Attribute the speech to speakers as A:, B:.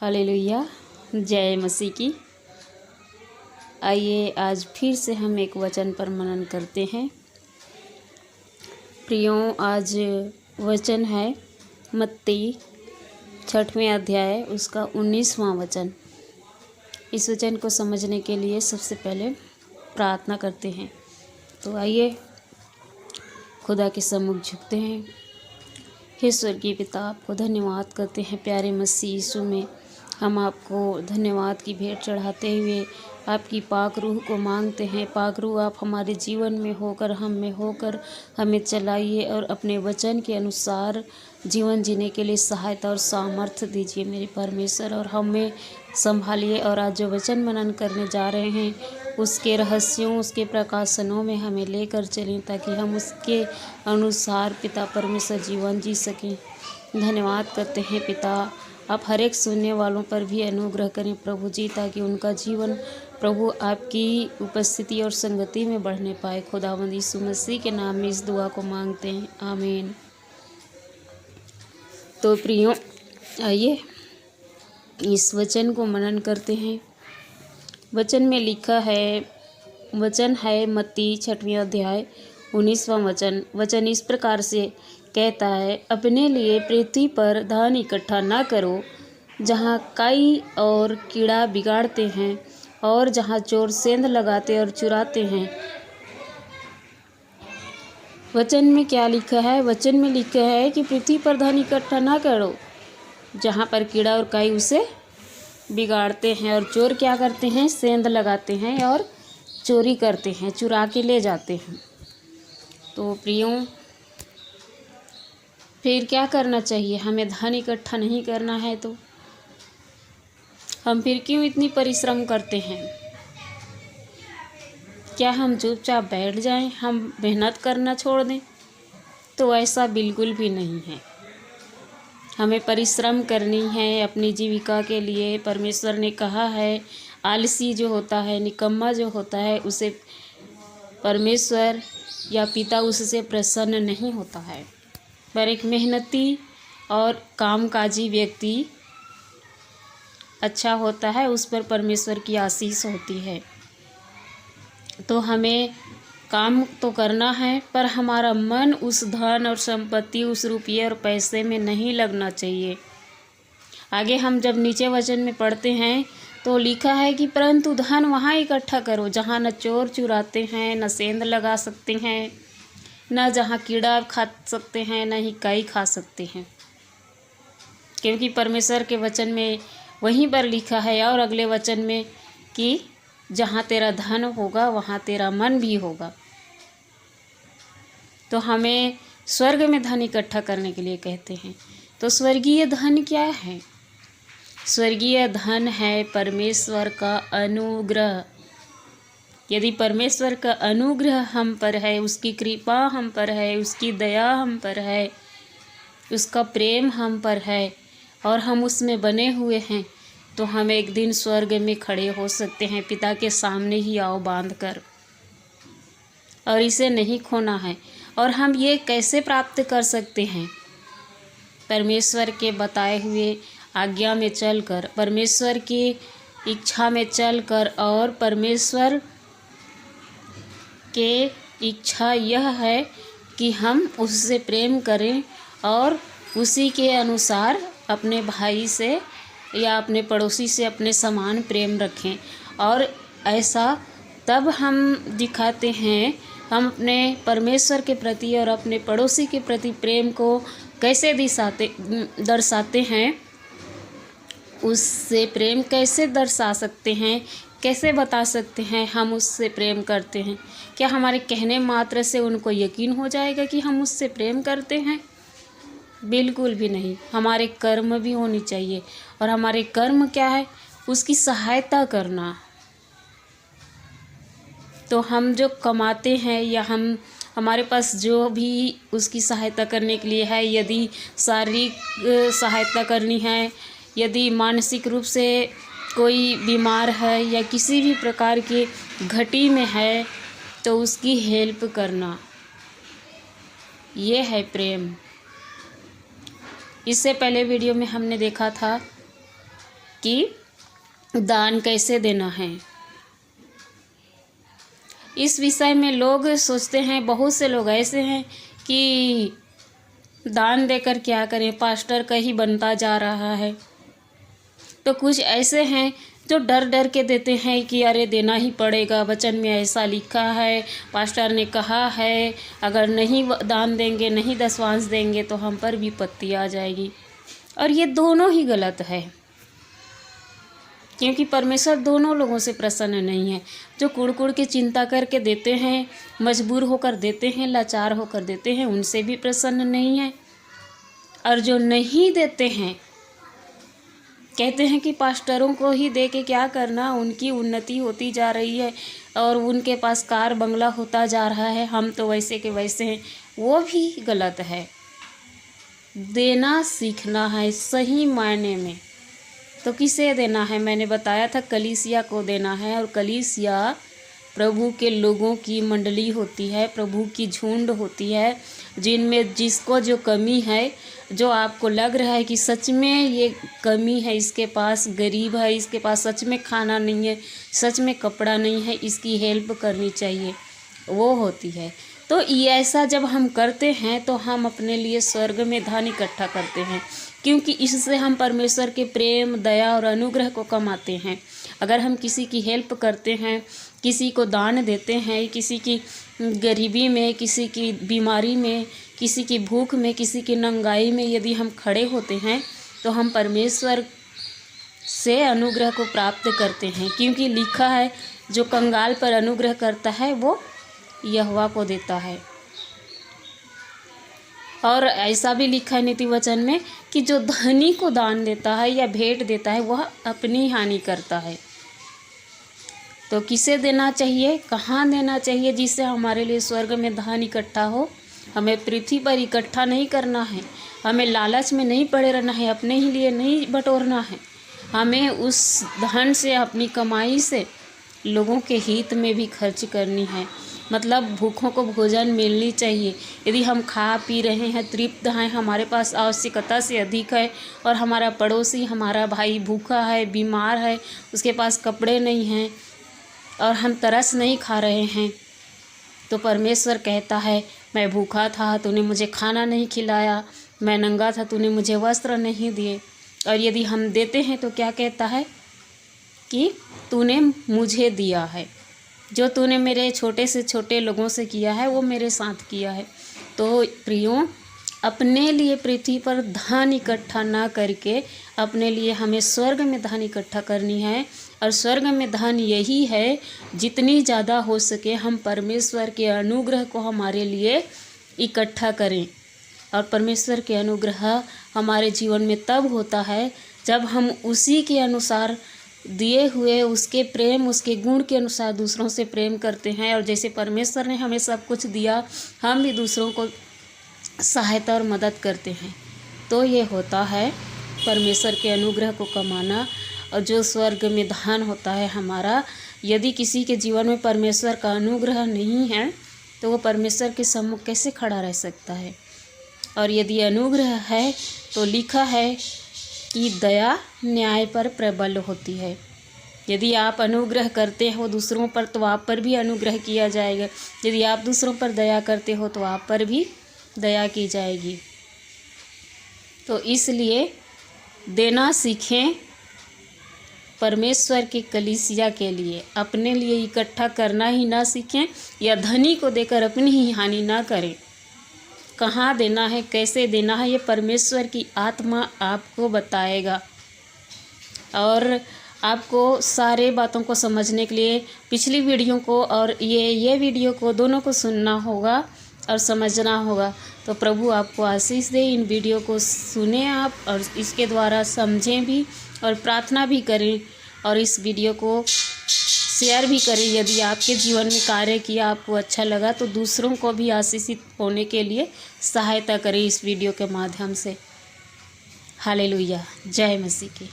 A: Hallelujah, जय मसीह की। आइए आज फिर से हम एक वचन पर मनन करते हैं। प्रियों, आज वचन है मत्ती 6वें अध्याय उसका 19वां वचन। इस वचन को समझने के लिए सबसे पहले प्रार्थना करते हैं। तो आइए खुदा के सम्मुख झुकते हैं। हे स्वर्गीय पिता, आपको धन्यवाद करते हैं। प्यारे मसीह यीशु में हम आपको धन्यवाद की भेंट चढ़ाते हुए आपकी पाक रूह को मांगते हैं। पाक रूह आप हमारे जीवन में होकर, हम में होकर हमें चलाइए और अपने वचन के अनुसार जीवन जीने के लिए सहायता और सामर्थ्य दीजिए मेरे परमेश्वर, और हमें संभालिए। और आज जो वचन मनन करने जा रहे हैं उसके रहस्यों, उसके प्रकाशनों में हमें लेकर चलें, ताकि हम उसके अनुसार पिता परमेश्वर जीवन जी सकें। धन्यवाद करते हैं पिता, आप हर एक सुनने वालों पर भी अनुग्रह करें प्रभु जी, ताकि उनका जीवन प्रभु आपकी उपस्थिति और संगति में बढ़ने पाए। खुदावंद यीशु मसीह के नाम में इस दुआ को मांगते हैं, आमीन। तो प्रियों, आइए इस वचन को मनन करते हैं। वचन में लिखा है, वचन है मत्ती 6वें अध्याय 19वां वचन। वचन इस प्रकार से कहता है, अपने लिए पृथ्वी पर धन इकट्ठा न करो, जहाँ काई और कीड़ा बिगाड़ते हैं और जहाँ चोर सेंध लगाते और चुराते हैं। वचन में क्या लिखा है? वचन में लिखा है कि पृथ्वी पर धन इकट्ठा ना करो, जहाँ पर कीड़ा और काई उसे बिगाड़ते हैं, और चोर क्या करते हैं? सेंध लगाते हैं और चोरी करते हैं, चुरा के ले जाते हैं। तो प्रियों, फिर क्या करना चाहिए? हमें धन इकट्ठा नहीं करना है तो हम फिर क्यों इतनी परिश्रम करते हैं? क्या हम चुपचाप बैठ जाएं, हम मेहनत करना छोड़ दें? तो ऐसा बिल्कुल भी नहीं है। हमें परिश्रम करनी है अपनी जीविका के लिए। परमेश्वर ने कहा है, आलसी जो होता है, निकम्मा जो होता है, उसे परमेश्वर या पिता उससे प्रसन्न नहीं होता है। पर एक मेहनती और कामकाजी व्यक्ति अच्छा होता है, उस पर परमेश्वर की आशीष होती है। तो हमें काम तो करना है, पर हमारा मन उस धन और संपत्ति, उस रुपये और पैसे में नहीं लगना चाहिए। आगे हम जब नीचे वचन में पढ़ते हैं तो लिखा है कि परंतु धन वहाँ इकट्ठा करो जहाँ न चोर चुराते हैं, न सेंध लगा सकते हैं, न जहाँ कीड़ा खा सकते हैं, न ही काई खा सकते हैं। क्योंकि परमेश्वर के वचन में वहीं पर लिखा है, और अगले वचन में, कि जहाँ तेरा धन होगा वहाँ तेरा मन भी होगा। तो हमें स्वर्ग में धन इकट्ठा करने के लिए कहते हैं। तो स्वर्गीय धन क्या है? स्वर्गीय धन है परमेश्वर का अनुग्रह। यदि परमेश्वर का अनुग्रह हम पर है, उसकी कृपा हम पर है, उसकी दया हम पर है, उसका प्रेम हम पर है, और हम उसमें बने हुए हैं, तो हम एक दिन स्वर्ग में खड़े हो सकते हैं, पिता के सामने ही आओ बांध कर। और इसे नहीं खोना है। और हम ये कैसे प्राप्त कर सकते हैं? परमेश्वर के बताए हुए आज्ञा में चलकर, परमेश्वर की इच्छा में चलकर, और परमेश्वर के इच्छा यह है कि हम उससे प्रेम करें और उसी के अनुसार अपने भाई से या अपने पड़ोसी से अपने समान प्रेम रखें। और ऐसा तब हम दिखाते हैं। हम अपने परमेश्वर के प्रति और अपने पड़ोसी के प्रति प्रेम को कैसे दर्शाते हैं? उससे प्रेम कैसे दर्शा सकते हैं? कैसे बता सकते हैं हम उससे प्रेम करते हैं? क्या हमारे कहने मात्र से उनको यकीन हो जाएगा कि हम उससे प्रेम करते हैं? बिल्कुल भी नहीं। हमारे कर्म भी होनी चाहिए। और हमारे कर्म क्या है? उसकी सहायता करना। तो हम जो कमाते हैं या हमारे पास जो भी उसकी सहायता करने के लिए है, यदि शारीरिक सहायता करनी है, यदि मानसिक रूप से कोई बीमार है या किसी भी प्रकार की घटी में है, तो उसकी हेल्प करना, ये है प्रेम। इससे पहले वीडियो में हमने देखा था कि दान कैसे देना है। इस विषय में लोग सोचते हैं, बहुत से लोग ऐसे हैं कि दान देकर क्या करें, पास्टर का ही बनता जा रहा है। तो कुछ ऐसे हैं जो डर डर के देते हैं कि अरे देना ही पड़ेगा, वचन में ऐसा लिखा है, पास्टर ने कहा है, अगर नहीं दान देंगे, नहीं दशवांश देंगे तो हम पर विपत्ति आ जाएगी। और ये दोनों ही गलत है, क्योंकि परमेश्वर दोनों लोगों से प्रसन्न नहीं है। जो कुड़ के चिंता करके देते हैं, मजबूर होकर देते हैं, लाचार होकर देते हैं, उनसे भी प्रसन्न नहीं है। और जो नहीं देते हैं, कहते हैं कि पास्टरों को ही दे के क्या करना, उनकी उन्नति होती जा रही है और उनके पास कार बंगला होता जा रहा है, हम तो वैसे के वैसे हैं, वो भी गलत है। देना सीखना है सही मायने में। तो किसे देना है? मैंने बताया था कलीसिया को देना है। और कलीसिया प्रभु के लोगों की मंडली होती है, प्रभु की झुंड होती है, जिनमें जिसको जो कमी है, जो आपको लग रहा है कि सच में ये कमी है, इसके पास गरीब है, इसके पास सच में खाना नहीं है, सच में कपड़ा नहीं है, इसकी हेल्प करनी चाहिए, वो होती है। तो ये ऐसा जब हम करते हैं तो हम अपने लिए स्वर्ग में धन इकट्ठा करते हैं, क्योंकि इससे हम परमेश्वर के प्रेम, दया और अनुग्रह को कमाते हैं। अगर हम किसी की हेल्प करते हैं, किसी को दान देते हैं, किसी की गरीबी में, किसी की बीमारी में, किसी की भूख में, किसी की नंगाई में यदि हम खड़े होते हैं तो हम परमेश्वर से अनुग्रह को प्राप्त करते हैं, क्योंकि लिखा है जो कंगाल पर अनुग्रह करता है वो यहोवा को देता है। और ऐसा भी लिखा है नीति वचन में कि जो धनी को दान देता है या भेंट देता है वह अपनी हानि करता है। तो किसे देना चाहिए, कहाँ देना चाहिए, जिससे हमारे लिए स्वर्ग में धन इकट्ठा हो। हमें पृथ्वी पर इकट्ठा नहीं करना है, हमें लालच में नहीं पड़े रहना है, अपने ही लिए नहीं बटोरना है। हमें उस धन से, अपनी कमाई से लोगों के हित में भी खर्च करनी है। मतलब भूखों को भोजन मिलनी चाहिए। यदि हम खा पी रहे हैं, तृप्त हैं, हमारे पास आवश्यकता से अधिक है और हमारा पड़ोसी, हमारा भाई भूखा है, बीमार है, उसके पास कपड़े नहीं हैं और हम तरस नहीं खा रहे हैं, तो परमेश्वर कहता है मैं भूखा था, तूने मुझे खाना नहीं खिलाया, मैं नंगा था, तूने मुझे वस्त्र नहीं दिए। और यदि हम देते हैं तो क्या कहता है कि तूने मुझे दिया है, जो तूने मेरे छोटे से छोटे लोगों से किया है वो मेरे साथ किया है। तो प्रियो, अपने लिए पृथ्वी पर धन इकट्ठा ना करके अपने लिए हमें स्वर्ग में धन इकट्ठा करनी है। और स्वर्ग में धन यही है, जितनी ज़्यादा हो सके हम परमेश्वर के अनुग्रह को हमारे लिए इकट्ठा करें। और परमेश्वर के अनुग्रह हमारे जीवन में तब होता है जब हम उसी के अनुसार दिए हुए, उसके प्रेम, उसके गुण के अनुसार दूसरों से प्रेम करते हैं। और जैसे परमेश्वर ने हमें सब कुछ दिया, हम भी दूसरों को सहायता और मदद करते हैं। तो ये होता है परमेश्वर के अनुग्रह को कमाना। और जो स्वर्ग में धन होता है हमारा, यदि किसी के जीवन में परमेश्वर का अनुग्रह नहीं है तो वो परमेश्वर के सम्मुख कैसे खड़ा रह सकता है। और यदि अनुग्रह है तो लिखा है कि दया न्याय पर प्रबल होती है। यदि आप अनुग्रह करते हो दूसरों पर तो आप पर भी अनुग्रह किया जाएगा। यदि आप दूसरों पर दया करते हो तो आप पर भी दया की जाएगी। तो इसलिए देना सीखें परमेश्वर के कलीसिया के लिए। अपने लिए इकट्ठा करना ही ना सीखें, या धनी को देकर अपनी ही हानि ना करें। कहाँ देना है, कैसे देना है, ये परमेश्वर की आत्मा आपको बताएगा। और आपको सारे बातों को समझने के लिए पिछली वीडियो को और ये वीडियो को दोनों को सुनना होगा और समझना होगा। तो प्रभु आपको आशीष दे। इन वीडियो को सुने आप और इसके द्वारा समझें भी और प्रार्थना भी करें। और इस वीडियो को शेयर भी करें। यदि आपके जीवन में कार्य किया आपको अच्छा लगा तो दूसरों को भी आशीषित होने के लिए सहायता करें इस वीडियो के माध्यम से। हालेलुया, जय मसीह की।